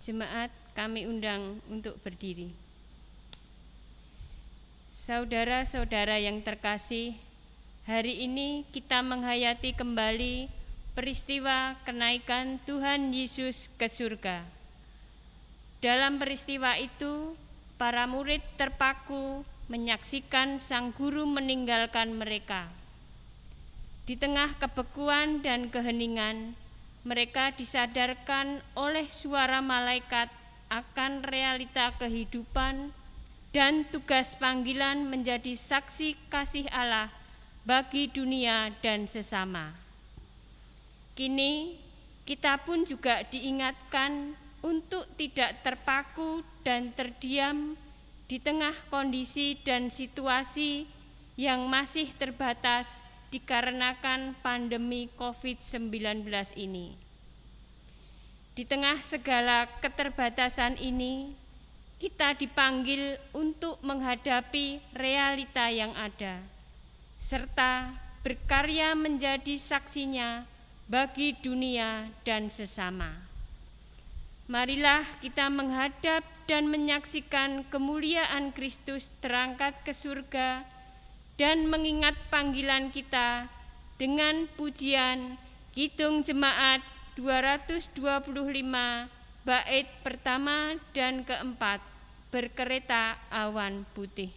Jemaat kami undang untuk berdiri. Saudara-saudara yang terkasih, hari ini kita menghayati kembali peristiwa kenaikan Tuhan Yesus ke surga. Dalam peristiwa itu, para murid terpaku menyaksikan sang guru meninggalkan mereka. Di tengah kebekuan dan keheningan, mereka disadarkan oleh suara malaikat akan realita kehidupan dan tugas panggilan menjadi saksi kasih Allah bagi dunia dan sesama. Kini kita pun juga diingatkan untuk tidak terpaku dan terdiam di tengah kondisi dan situasi yang masih terbatas dikarenakan pandemi COVID-19 ini. Di tengah segala keterbatasan ini, kita dipanggil untuk menghadapi realita yang ada, serta berkarya menjadi saksinya bagi dunia dan sesama. Marilah kita menghadap dan menyaksikan kemuliaan Kristus terangkat ke surga dan mengingat panggilan kita dengan pujian Kidung Jemaat 225 bait pertama dan keempat, Berkereta Awan Putih.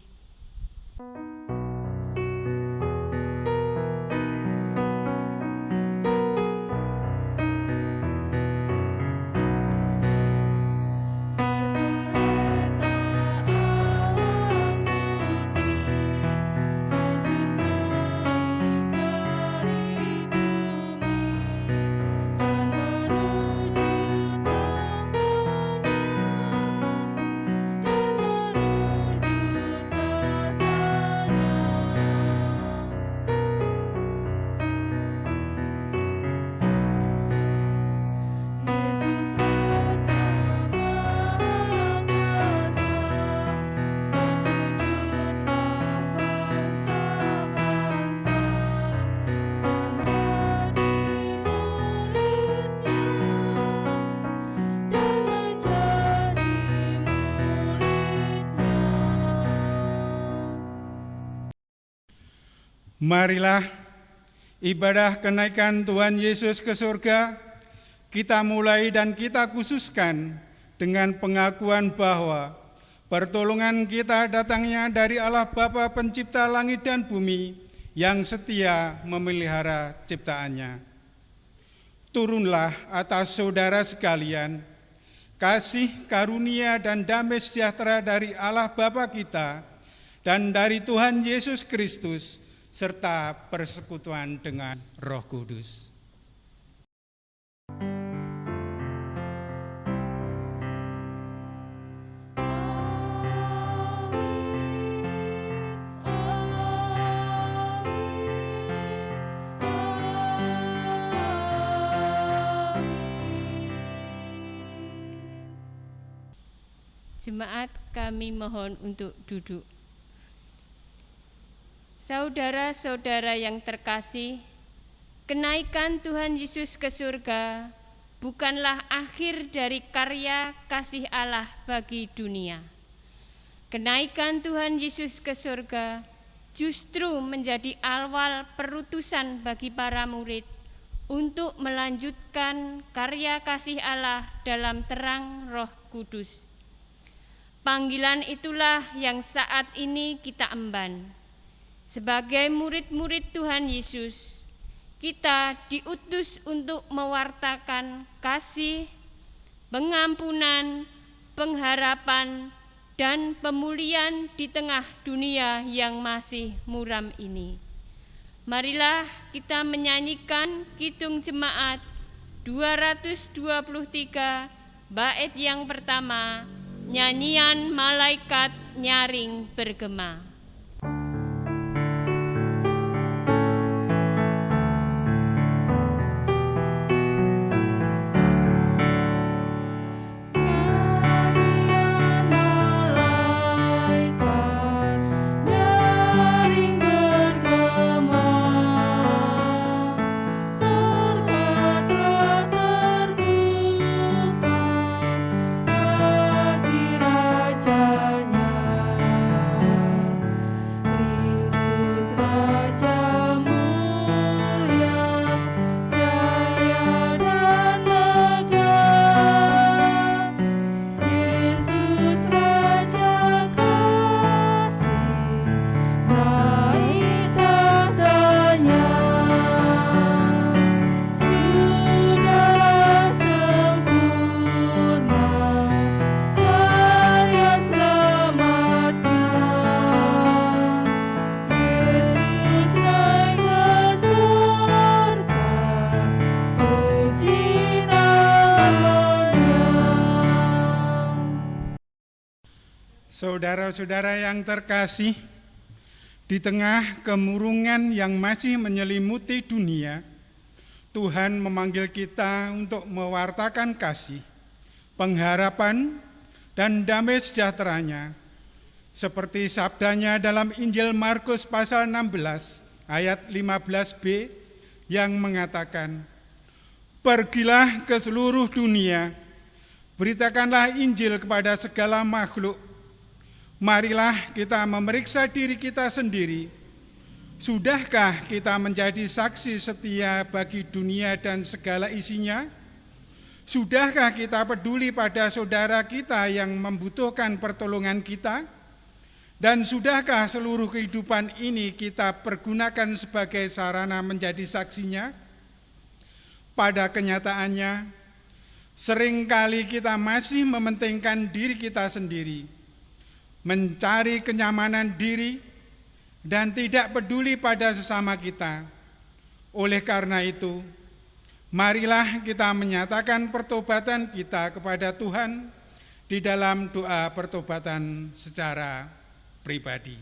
Marilah ibadah kenaikan Tuhan Yesus ke surga kita mulai dan kita khususkan dengan pengakuan bahwa pertolongan kita datangnya dari Allah Bapa Pencipta langit dan bumi yang setia memelihara ciptaannya. Turunlah atas saudara sekalian kasih karunia dan damai sejahtera dari Allah Bapa kita dan dari Tuhan Yesus Kristus serta persekutuan dengan Roh Kudus. Jemaat kami mohon untuk duduk. Saudara-saudara yang terkasih, kenaikan Tuhan Yesus ke surga bukanlah akhir dari karya kasih Allah bagi dunia. Kenaikan Tuhan Yesus ke surga justru menjadi awal perutusan bagi para murid untuk melanjutkan karya kasih Allah dalam terang Roh Kudus. Panggilan itulah yang saat ini kita emban. Sebagai murid-murid Tuhan Yesus, kita diutus untuk mewartakan kasih, pengampunan, pengharapan, dan pemulihan di tengah dunia yang masih muram ini. Marilah kita menyanyikan Kidung Jemaat 223 bait yang pertama, nyanyian malaikat nyaring bergema. Saudara-saudara yang terkasih, di tengah kemurungan yang masih menyelimuti dunia, Tuhan memanggil kita untuk mewartakan kasih, pengharapan, dan damai sejahteranya. Seperti sabdanya dalam Injil Markus pasal 16 ayat 15b yang mengatakan, "Pergilah ke seluruh dunia, beritakanlah Injil kepada segala makhluk. Marilah kita memeriksa diri kita sendiri. Sudahkah kita menjadi saksi setia bagi dunia dan segala isinya? Sudahkah kita peduli pada saudara kita yang membutuhkan pertolongan kita? Dan sudahkah seluruh kehidupan ini kita pergunakan sebagai sarana menjadi saksinya?" Pada kenyataannya, seringkali kita masih mementingkan diri kita sendiri, mencari kenyamanan diri, dan tidak peduli pada sesama kita. Oleh karena itu, marilah kita menyatakan pertobatan kita kepada Tuhan di dalam doa pertobatan secara pribadi.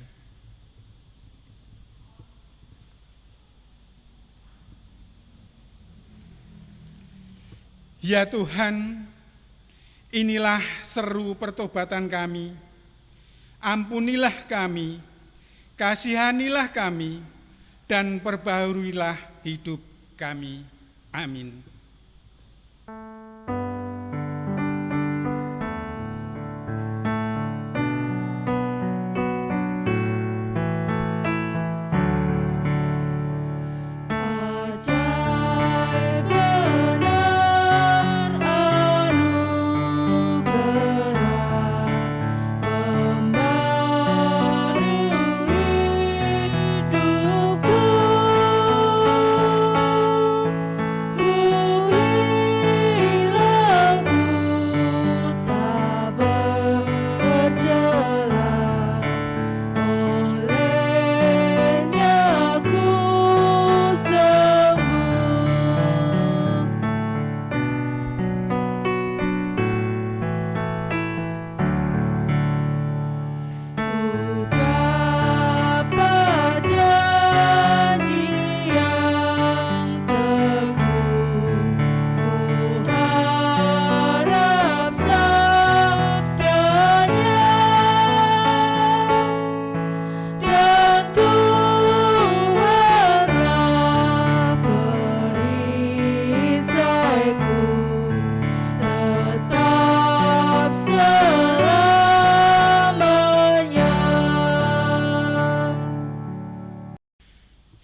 Ya Tuhan, inilah seru pertobatan kami. Ampunilah kami, kasihanilah kami, dan perbaharuilah hidup kami. Amin.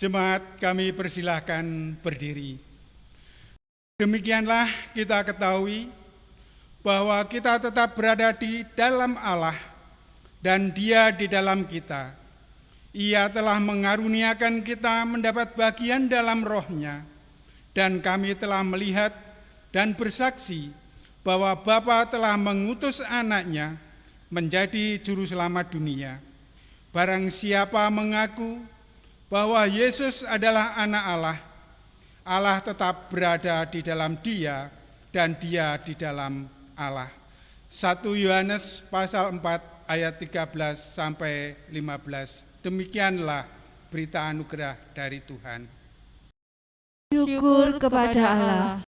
Jemaat, kami persilahkan berdiri. Demikianlah kita ketahui bahwa kita tetap berada di dalam Allah dan Dia di dalam kita. Ia telah mengaruniakan kita mendapat bagian dalam roh-Nya, dan kami telah melihat dan bersaksi bahwa Bapa telah mengutus Anak-Nya menjadi juru selamat dunia. Barang siapa mengaku bahwa Yesus adalah Anak Allah, Allah tetap berada di dalam Dia dan Dia di dalam Allah. 1 Yohanes pasal 4 ayat 13 sampai 15. Demikianlah berita anugerah dari Tuhan. Syukur kepada Allah.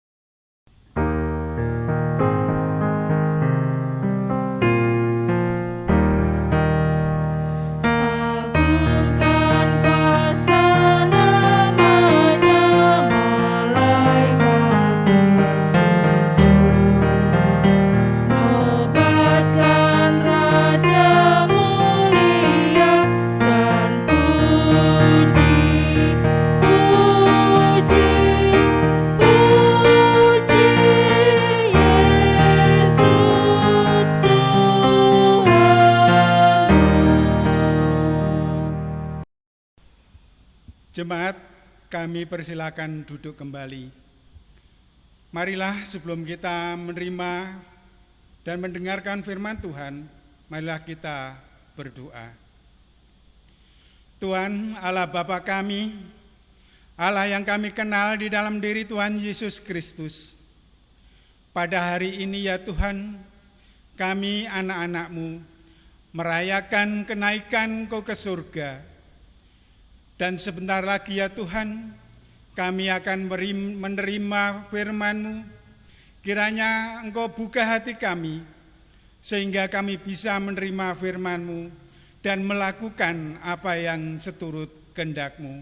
Jemaat, kami persilakan duduk kembali. Marilah sebelum kita menerima dan mendengarkan firman Tuhan, marilah kita berdoa. Tuhan Allah Bapa kami, Allah yang kami kenal di dalam diri Tuhan Yesus Kristus. Pada hari ini ya Tuhan, kami anak-anak-Mu merayakan kenaikan-Kau ke surga. Dan sebentar lagi ya Tuhan, kami akan menerima firman-Mu. Kiranya Engkau buka hati kami, sehingga kami bisa menerima firman-Mu dan melakukan apa yang seturut kehendak-Mu.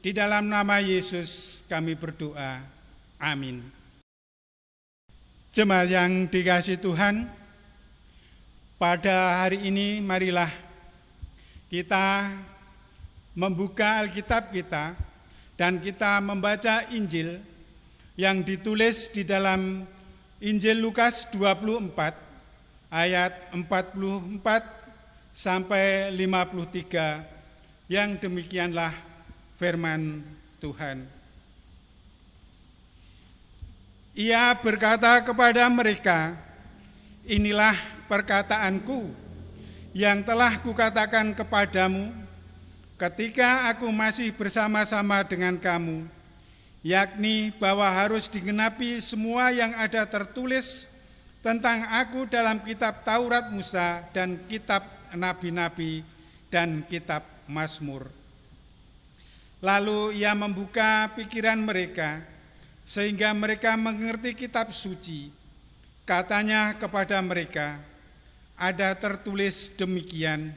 Di dalam nama Yesus kami berdoa. Amin. Jemaat yang dikasihi Tuhan, pada hari ini marilah kita membuka Alkitab kita dan kita membaca Injil yang ditulis di dalam Injil Lukas 24 ayat 44 sampai 53, yang demikianlah firman Tuhan. Ia berkata kepada mereka, "Inilah perkataanku yang telah kukatakan kepadamu ketika aku masih bersama-sama dengan kamu, yakni bahwa harus digenapi semua yang ada tertulis tentang aku dalam kitab Taurat Musa dan kitab nabi-nabi dan kitab Mazmur." Lalu ia membuka pikiran mereka sehingga mereka mengerti kitab suci. Katanya kepada mereka, "Ada tertulis demikian,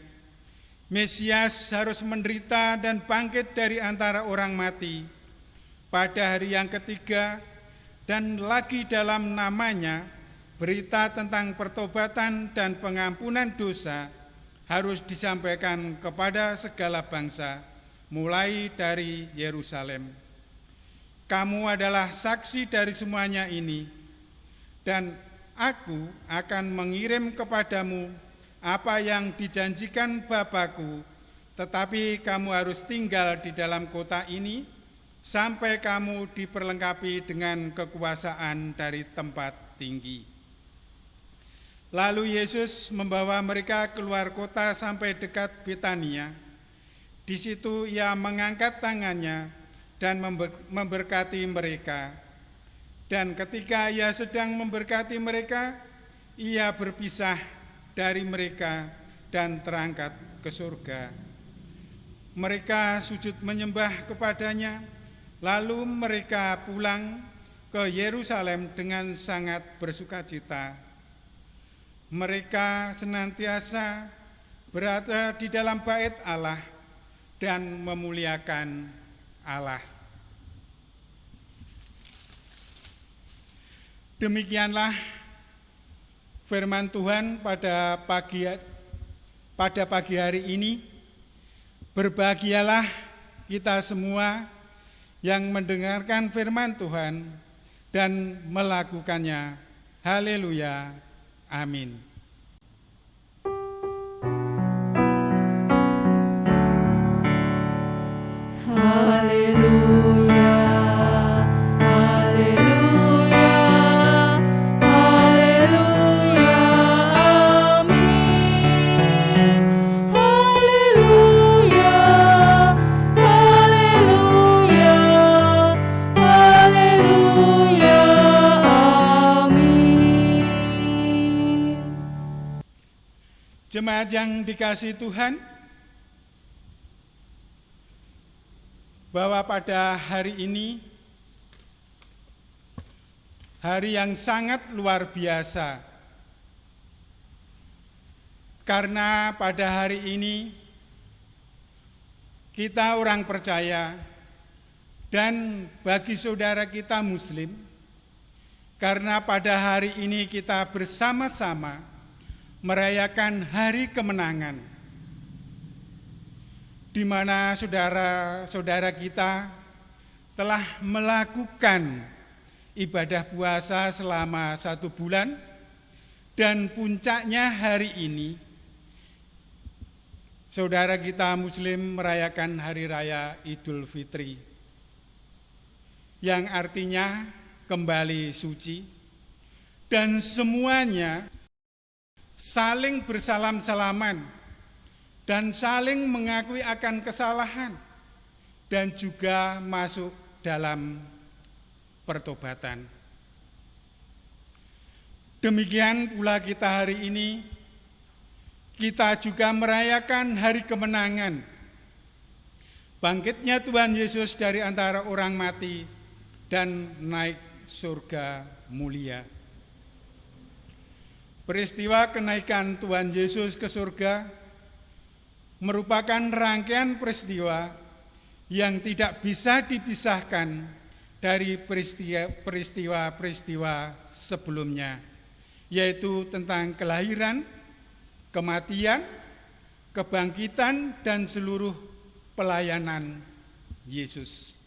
Mesias harus menderita dan bangkit dari antara orang mati pada hari yang ketiga, dan lagi dalam namanya berita tentang pertobatan dan pengampunan dosa harus disampaikan kepada segala bangsa, mulai dari Yerusalem. Kamu adalah saksi dari semuanya ini, dan aku akan mengirim kepadamu apa yang dijanjikan Bapakku, tetapi kamu harus tinggal di dalam kota ini sampai kamu diperlengkapi dengan kekuasaan dari tempat tinggi." Lalu Yesus membawa mereka keluar kota sampai dekat Betania. Di situ ia mengangkat tangannya dan memberkati mereka. Dan ketika ia sedang memberkati mereka, ia berpisah dari mereka dan terangkat ke surga. Mereka sujud menyembah kepadanya, lalu mereka pulang ke Yerusalem dengan sangat bersukacita. Mereka senantiasa berada di dalam bait Allah dan memuliakan Allah. Demikianlah firman Tuhan pada pagi hari ini. Berbahagialah kita semua yang mendengarkan firman Tuhan dan melakukannya. Haleluya. Amin. Haleluya. Jemaat yang dikasihi Tuhan, bahwa pada hari ini, hari yang sangat luar biasa, karena pada hari ini kita orang percaya, dan bagi saudara kita Muslim, karena pada hari ini kita bersama-sama merayakan hari kemenangan, di mana saudara-saudara kita telah melakukan ibadah puasa selama 1 bulan, dan puncaknya hari ini saudara kita Muslim merayakan Hari Raya Idul Fitri, yang artinya kembali suci, dan semuanya saling bersalam-salaman dan saling mengakui akan kesalahan dan juga masuk dalam pertobatan. Demikian pula kita hari ini kita juga merayakan hari kemenangan, bangkitnya Tuhan Yesus dari antara orang mati dan naik surga mulia. Peristiwa kenaikan Tuhan Yesus ke surga merupakan rangkaian peristiwa yang tidak bisa dipisahkan dari peristiwa-peristiwa sebelumnya, yaitu tentang kelahiran, kematian, kebangkitan, dan seluruh pelayanan Yesus.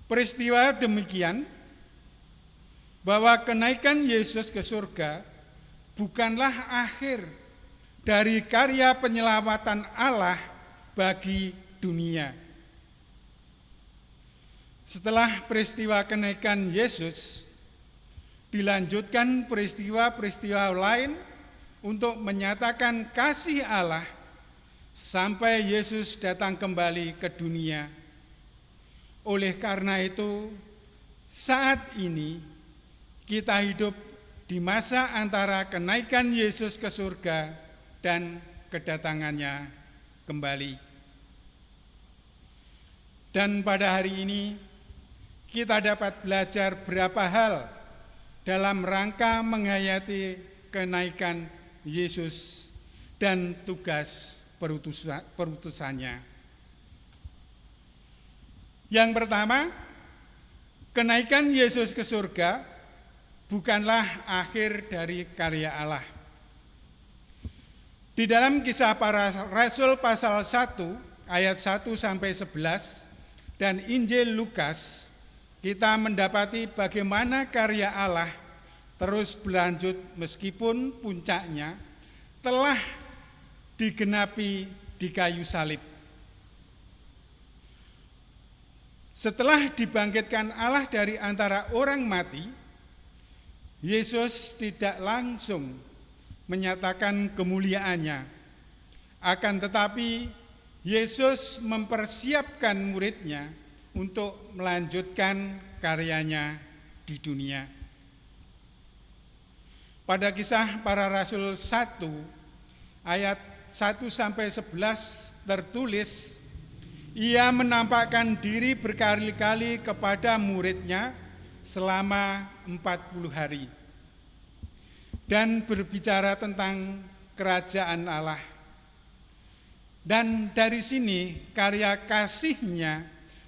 Peristiwa demikian bahwa kenaikan Yesus ke surga bukanlah akhir dari karya penyelamatan Allah bagi dunia. Setelah peristiwa kenaikan Yesus, dilanjutkan peristiwa-peristiwa lain untuk menyatakan kasih Allah sampai Yesus datang kembali ke dunia. Oleh karena itu, saat ini kita hidup di masa antara kenaikan Yesus ke surga dan kedatangannya kembali. Dan pada hari ini kita dapat belajar beberapa hal dalam rangka menghayati kenaikan Yesus dan tugas perutusannya. Yang pertama, kenaikan Yesus ke surga bukanlah akhir dari karya Allah. Di dalam Kisah Para Rasul pasal 1 ayat 1 sampai 11 dan Injil Lukas, kita mendapati bagaimana karya Allah terus berlanjut meskipun puncaknya telah digenapi di kayu salib. Setelah dibangkitkan Allah dari antara orang mati, Yesus tidak langsung menyatakan kemuliaannya, akan tetapi Yesus mempersiapkan muridnya untuk melanjutkan karyanya di dunia. Pada Kisah Para Rasul 1 ayat 1 sampai 11 tertulis, ia menampakkan diri berkali-kali kepada muridnya selama 40 hari dan berbicara tentang kerajaan Allah. Dan dari sini karya kasihnya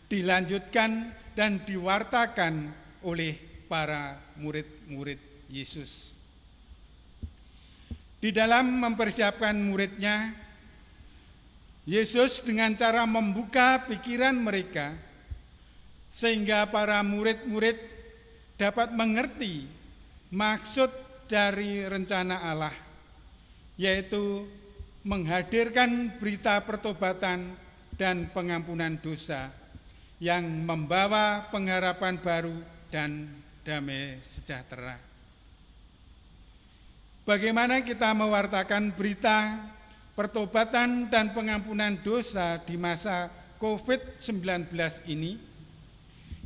dilanjutkan dan diwartakan oleh para murid-murid Yesus. Di dalam mempersiapkan muridnya, Yesus dengan cara membuka pikiran mereka sehingga para murid-murid dapat mengerti maksud dari rencana Allah, yaitu menghadirkan berita pertobatan dan pengampunan dosa yang membawa pengharapan baru dan damai sejahtera. Bagaimana kita mewartakan berita pertobatan dan pengampunan dosa di masa COVID-19 ini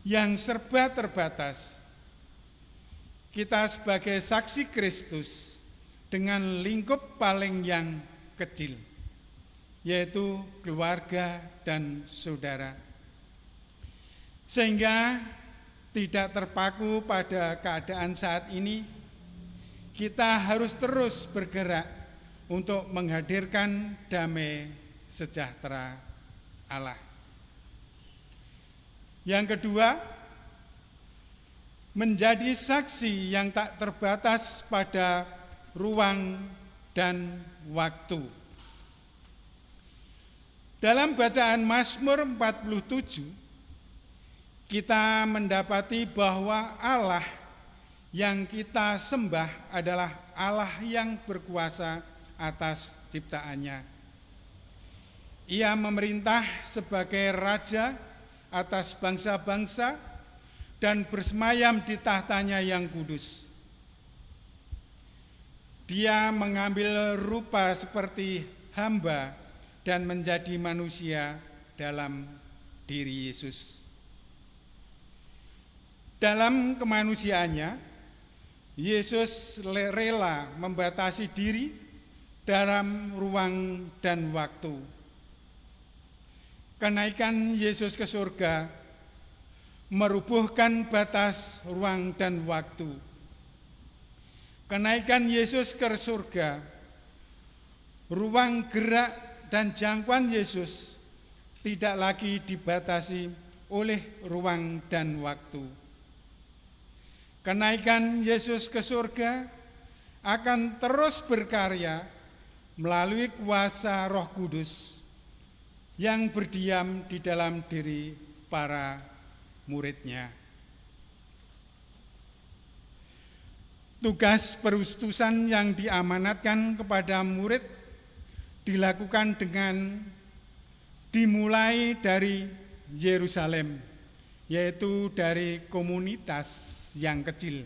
yang serba terbatas? Kita sebagai saksi Kristus dengan lingkup paling yang kecil, yaitu keluarga dan saudara, sehingga tidak terpaku pada keadaan saat ini. Kita harus terus bergerak untuk menghadirkan damai sejahtera Allah. Yang kedua, menjadi saksi yang tak terbatas pada ruang dan waktu. Dalam bacaan Mazmur 47, kita mendapati bahwa Allah yang kita sembah adalah Allah yang berkuasa atas ciptaannya. Ia memerintah sebagai raja atas bangsa-bangsa dan bersemayam di tahtanya yang kudus. Dia mengambil rupa seperti hamba dan menjadi manusia dalam diri Yesus. Dalam kemanusiaannya, Yesus rela membatasi diri dalam ruang dan waktu. Kenaikan Yesus ke surga merubuhkan batas ruang dan waktu. Kenaikan Yesus ke surga, ruang gerak dan jangkauan Yesus tidak lagi dibatasi oleh ruang dan waktu. Kenaikan Yesus ke surga akan terus berkarya melalui kuasa Roh Kudus yang berdiam di dalam diri para muridnya. Tugas perutusan yang diamanatkan kepada murid dilakukan dengan dimulai dari Yerusalem, yaitu dari komunitas yang kecil.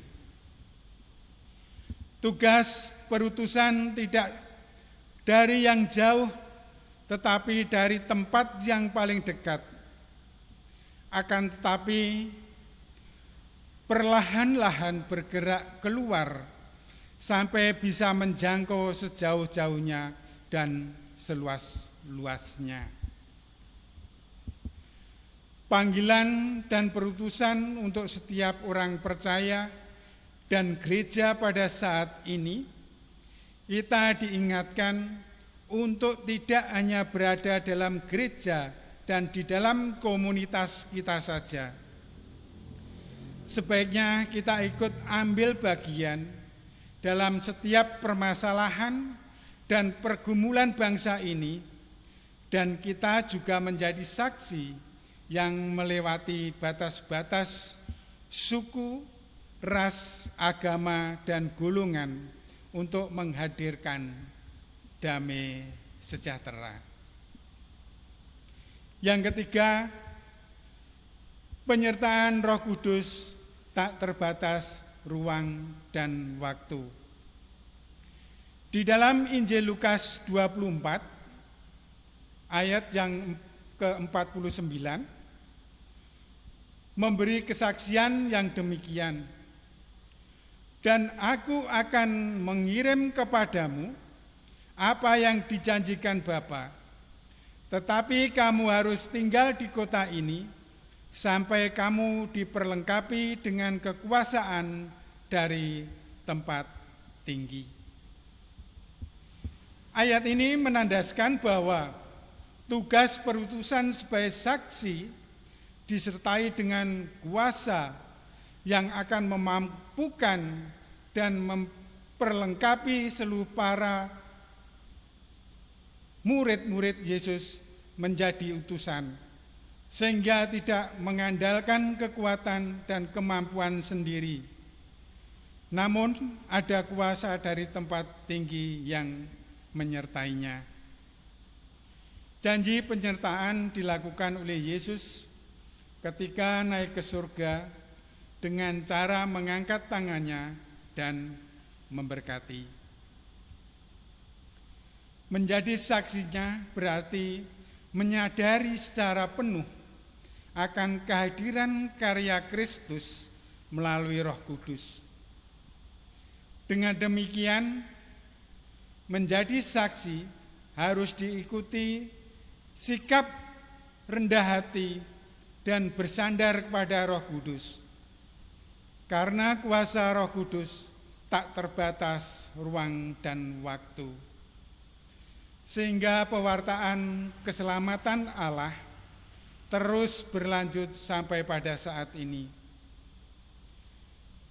Tugas perutusan tidak dari yang jauh, tetapi dari tempat yang paling dekat. Akan tetapi perlahan-lahan bergerak keluar sampai bisa menjangkau sejauh-jauhnya dan seluas-luasnya. Panggilan dan perutusan untuk setiap orang percaya dan gereja pada saat ini, kita diingatkan untuk tidak hanya berada dalam gereja dan di dalam komunitas kita saja. Sebaiknya kita ikut ambil bagian dalam setiap permasalahan dan pergumulan bangsa ini, dan kita juga menjadi saksi yang melewati batas-batas suku, ras, agama, dan golongan untuk menghadirkan damai sejahtera. Yang ketiga, penyertaan Roh Kudus tak terbatas ruang dan waktu. Di dalam Injil Lukas 24 ayat yang ke-49 memberi kesaksian yang demikian. Dan aku akan mengirim kepadamu apa yang dijanjikan Bapa, tetapi kamu harus tinggal di kota ini sampai kamu diperlengkapi dengan kekuasaan dari tempat tinggi. Ayat ini menandaskan bahwa tugas perutusan sebagai saksi disertai dengan kuasa yang akan memampukan dan memperlengkapi seluruh para murid-murid Yesus menjadi utusan, sehingga tidak mengandalkan kekuatan dan kemampuan sendiri, namun ada kuasa dari tempat tinggi yang menyertainya. Janji penyertaan dilakukan oleh Yesus ketika naik ke surga dengan cara mengangkat tangannya dan memberkati. Menjadi saksinya berarti menyadari secara penuh akan kehadiran karya Kristus melalui Roh Kudus. Dengan demikian, menjadi saksi harus diikuti sikap rendah hati dan bersandar kepada Roh Kudus. Karena kuasa Roh Kudus tak terbatas ruang dan waktu. Sehingga pewartaan keselamatan Allah terus berlanjut sampai pada saat ini.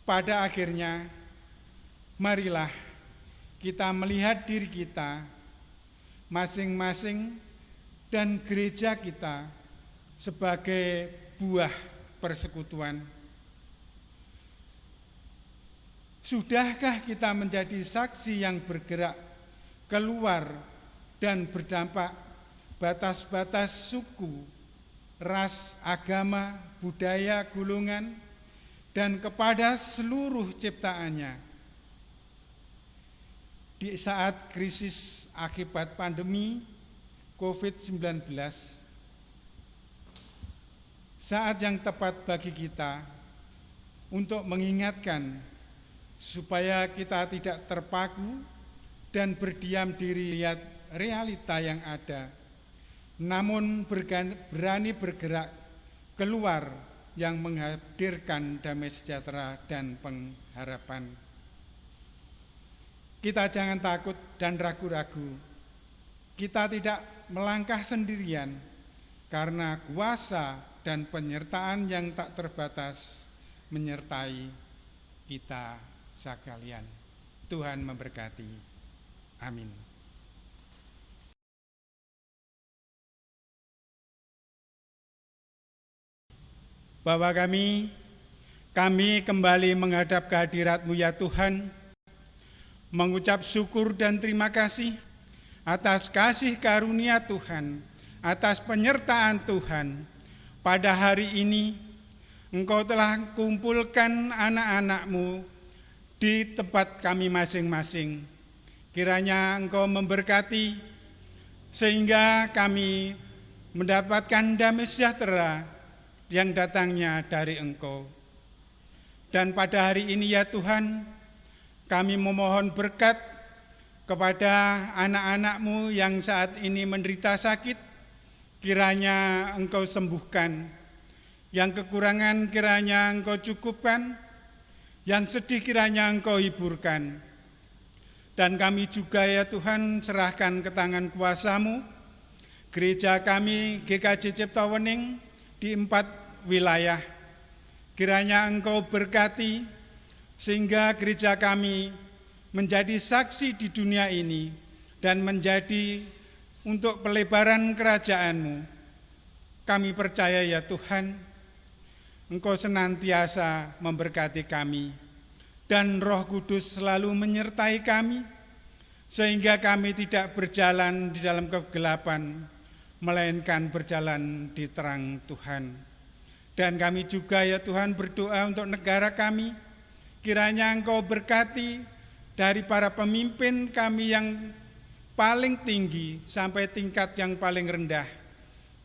Pada akhirnya, marilah kita melihat diri kita masing-masing dan gereja kita sebagai buah persekutuan. Sudahkah kita menjadi saksi yang bergerak keluar dan berdampak batas-batas suku, ras, agama, budaya, golongan, dan kepada seluruh ciptaannya? Di saat krisis akibat pandemi COVID-19, saat yang tepat bagi kita untuk mengingatkan supaya kita tidak terpaku dan berdiam diri lihat realita yang ada, namun berani bergerak keluar yang menghadirkan damai sejahtera dan pengharapan. Kita jangan takut dan ragu-ragu. Kita tidak melangkah sendirian karena kuasa dan penyertaan yang tak terbatas menyertai kita sekalian. Tuhan memberkati. Amin. Bapa kami kembali menghadap kehadirat-Mu ya Tuhan, mengucap syukur dan terima kasih atas kasih karunia Tuhan, atas penyertaan Tuhan. Pada hari ini, Engkau telah kumpulkan anak-anak-Mu di tempat kami masing-masing. Kiranya Engkau memberkati, sehingga kami mendapatkan damai sejahtera yang datangnya dari Engkau. Dan pada hari ini ya Tuhan, kami memohon berkat kepada anak-anak-Mu yang saat ini menderita sakit. Kiranya Engkau sembuhkan, yang kekurangan kiranya Engkau cukupkan, yang sedih kiranya Engkau hiburkan. Dan kami juga ya Tuhan serahkan ke tangan kuasa-Mu gereja kami GKJ Cipta Wening di 4 wilayah. Kiranya Engkau berkati sehingga gereja kami menjadi saksi di dunia ini dan menjadi untuk pelebaran kerajaan-Mu. Kami percaya ya Tuhan, Engkau senantiasa memberkati kami dan Roh Kudus selalu menyertai kami sehingga kami tidak berjalan di dalam kegelapan melainkan berjalan di terang Tuhan. Dan kami juga ya Tuhan berdoa untuk negara kami, kiranya Engkau berkati dari para pemimpin kami yang paling tinggi sampai tingkat yang paling rendah.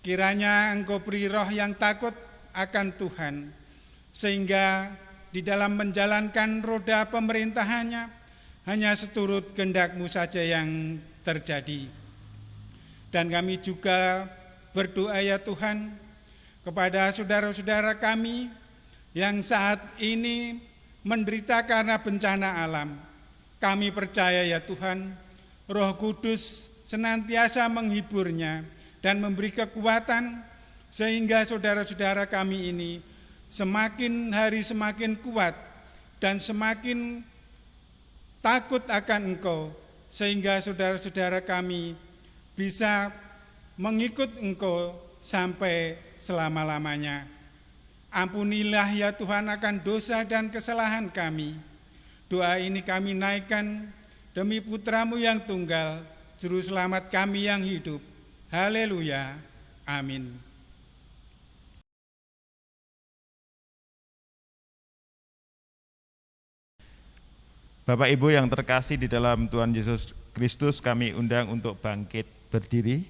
Kiranya Engkau beri roh yang takut akan Tuhan, sehingga di dalam menjalankan roda pemerintahannya hanya seturut kehendak-Mu saja yang terjadi. Dan kami juga berdoa ya Tuhan kepada saudara-saudara kami yang saat ini menderita karena bencana alam. Kami percaya ya Tuhan, Roh Kudus senantiasa menghiburnya dan memberi kekuatan sehingga saudara-saudara kami ini semakin hari semakin kuat dan semakin takut akan Engkau, sehingga saudara-saudara kami bisa mengikut Engkau sampai selama-lamanya. Ampunilah ya Tuhan akan dosa dan kesalahan kami. Doa ini kami naikkan demi Putra-Mu yang tunggal, Juru Selamat kami yang hidup. Haleluya. Amin. Bapak Ibu yang terkasih di dalam Tuhan Yesus Kristus, kami undang untuk bangkit berdiri.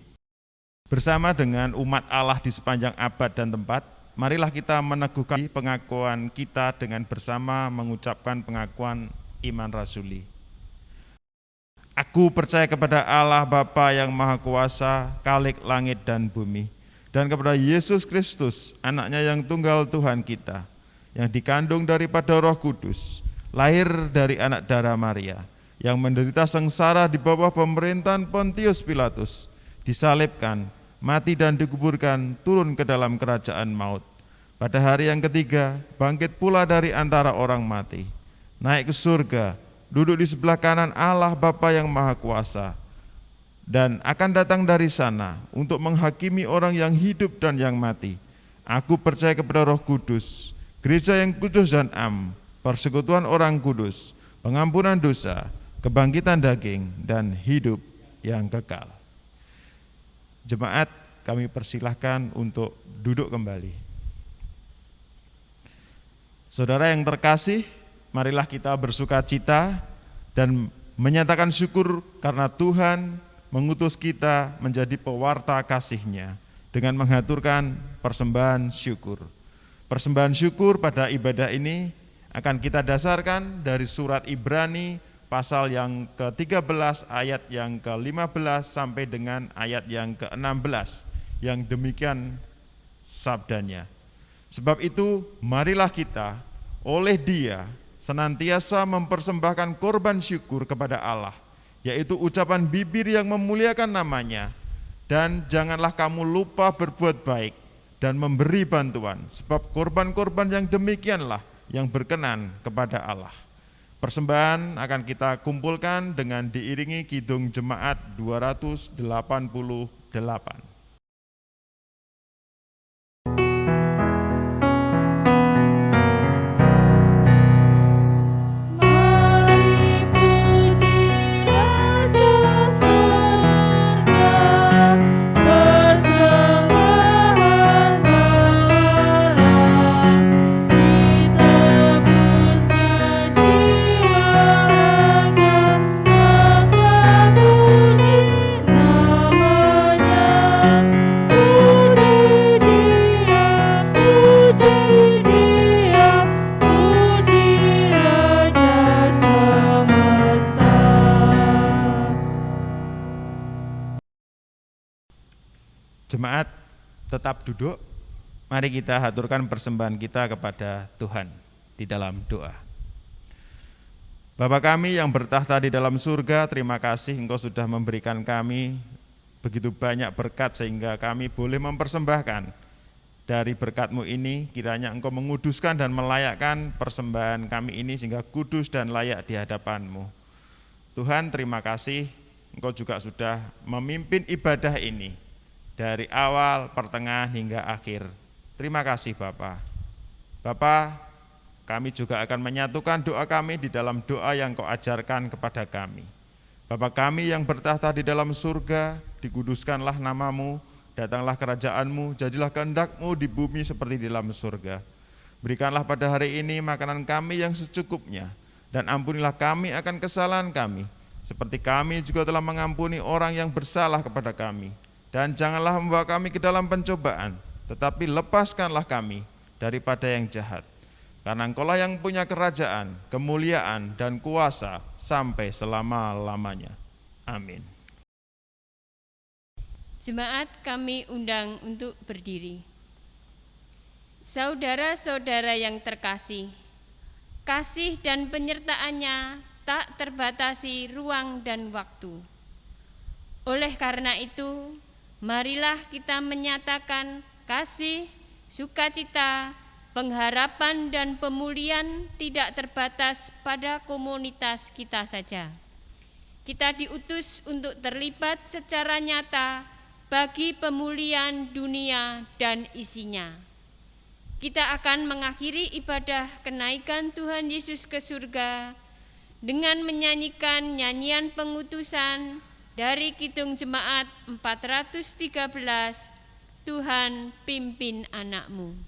Bersama dengan umat Allah di sepanjang abad dan tempat, marilah kita meneguhkan pengakuan kita dengan bersama mengucapkan pengakuan iman rasuli. Aku percaya kepada Allah Bapa yang Maha Kuasa, Khalik langit dan bumi, dan kepada Yesus Kristus, anaknya yang tunggal Tuhan kita, yang dikandung daripada Roh Kudus, lahir dari anak darah Maria, yang menderita sengsara di bawah pemerintahan Pontius Pilatus, disalibkan, mati dan dikuburkan, turun ke dalam kerajaan maut. Pada hari yang ketiga, bangkit pula dari antara orang mati, naik ke surga, duduk di sebelah kanan Allah Bapa yang Maha Kuasa, dan akan datang dari sana untuk menghakimi orang yang hidup dan yang mati. Aku percaya kepada Roh Kudus, gereja yang kudus dan am, persekutuan orang kudus, pengampunan dosa, kebangkitan daging, dan hidup yang kekal. Jemaat, kami persilahkan untuk duduk kembali. Saudara yang terkasih, marilah kita bersukacita dan menyatakan syukur karena Tuhan mengutus kita menjadi pewarta kasih-Nya dengan menghaturkan persembahan syukur. Persembahan syukur pada ibadah ini akan kita dasarkan dari surat Ibrani pasal yang ke-13 ayat yang ke-15 sampai dengan ayat yang ke-16 yang demikian sabdanya. Sebab itu marilah kita oleh Dia senantiasa mempersembahkan korban syukur kepada Allah, yaitu ucapan bibir yang memuliakan nama-Nya. Dan janganlah kamu lupa berbuat baik dan memberi bantuan, sebab korban-korban yang demikianlah yang berkenan kepada Allah. Persembahan akan kita kumpulkan dengan diiringi Kidung Jemaat 288. Jemaat tetap duduk, mari kita haturkan persembahan kita kepada Tuhan di dalam doa. Bapa kami yang bertahta di dalam surga, terima kasih Engkau sudah memberikan kami begitu banyak berkat sehingga kami boleh mempersembahkan dari berkat-Mu ini. Kiranya Engkau menguduskan dan melayakkan persembahan kami ini sehingga kudus dan layak di hadapan-Mu. Tuhan, terima kasih Engkau juga sudah memimpin ibadah ini dari awal, pertengahan, hingga akhir. Terima kasih Bapa. Bapa, kami juga akan menyatukan doa kami di dalam doa yang Kau ajarkan kepada kami. Bapa kami yang bertahta di dalam surga, dikuduskanlah nama-Mu, datanglah kerajaan-Mu, jadilah kehendak-Mu di bumi seperti di dalam surga. Berikanlah pada hari ini makanan kami yang secukupnya, dan ampunilah kami akan kesalahan kami, seperti kami juga telah mengampuni orang yang bersalah kepada kami. Dan janganlah membawa kami ke dalam pencobaan, tetapi lepaskanlah kami daripada yang jahat. Karena Engkaulah yang punya kerajaan, kemuliaan, dan kuasa sampai selama-lamanya. Amin. Jemaat kami undang untuk berdiri. Saudara-saudara yang terkasih, kasih dan penyertaannya tak terbatasi ruang dan waktu. Oleh karena itu, marilah kita menyatakan kasih, sukacita, pengharapan dan pemulihan tidak terbatas pada komunitas kita saja. Kita diutus untuk terlibat secara nyata bagi pemulihan dunia dan isinya. Kita akan mengakhiri ibadah kenaikan Tuhan Yesus ke surga dengan menyanyikan nyanyian pengutusan dari Kidung Jemaat 413, Tuhan pimpin anak-Mu.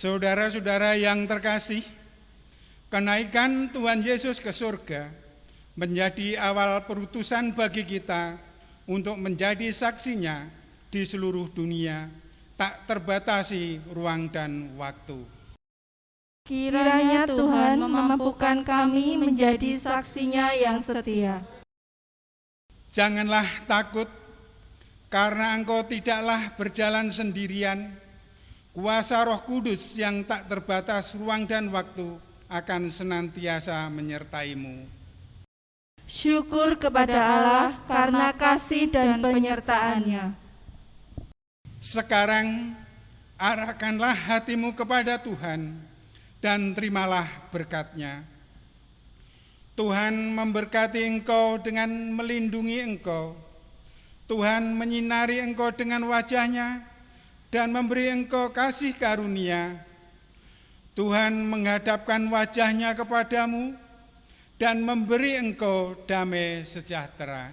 Saudara-saudara yang terkasih, kenaikan Tuhan Yesus ke surga menjadi awal perutusan bagi kita untuk menjadi saksinya di seluruh dunia, tak terbatasi ruang dan waktu. Kiranya Tuhan memampukan kami menjadi saksinya yang setia. Janganlah takut, karena engkau tidaklah berjalan sendirian. Kuasa Roh Kudus yang tak terbatas ruang dan waktu akan senantiasa menyertaimu. Syukur kepada Allah karena kasih dan penyertaan-Nya. Sekarang arahkanlah hatimu kepada Tuhan dan terimalah berkat-Nya. Tuhan memberkati engkau dengan melindungi engkau. Tuhan menyinari engkau dengan wajah-Nya dan memberi engkau kasih karunia. Tuhan menghadapkan wajah-Nya kepadamu dan memberi engkau damai sejahtera.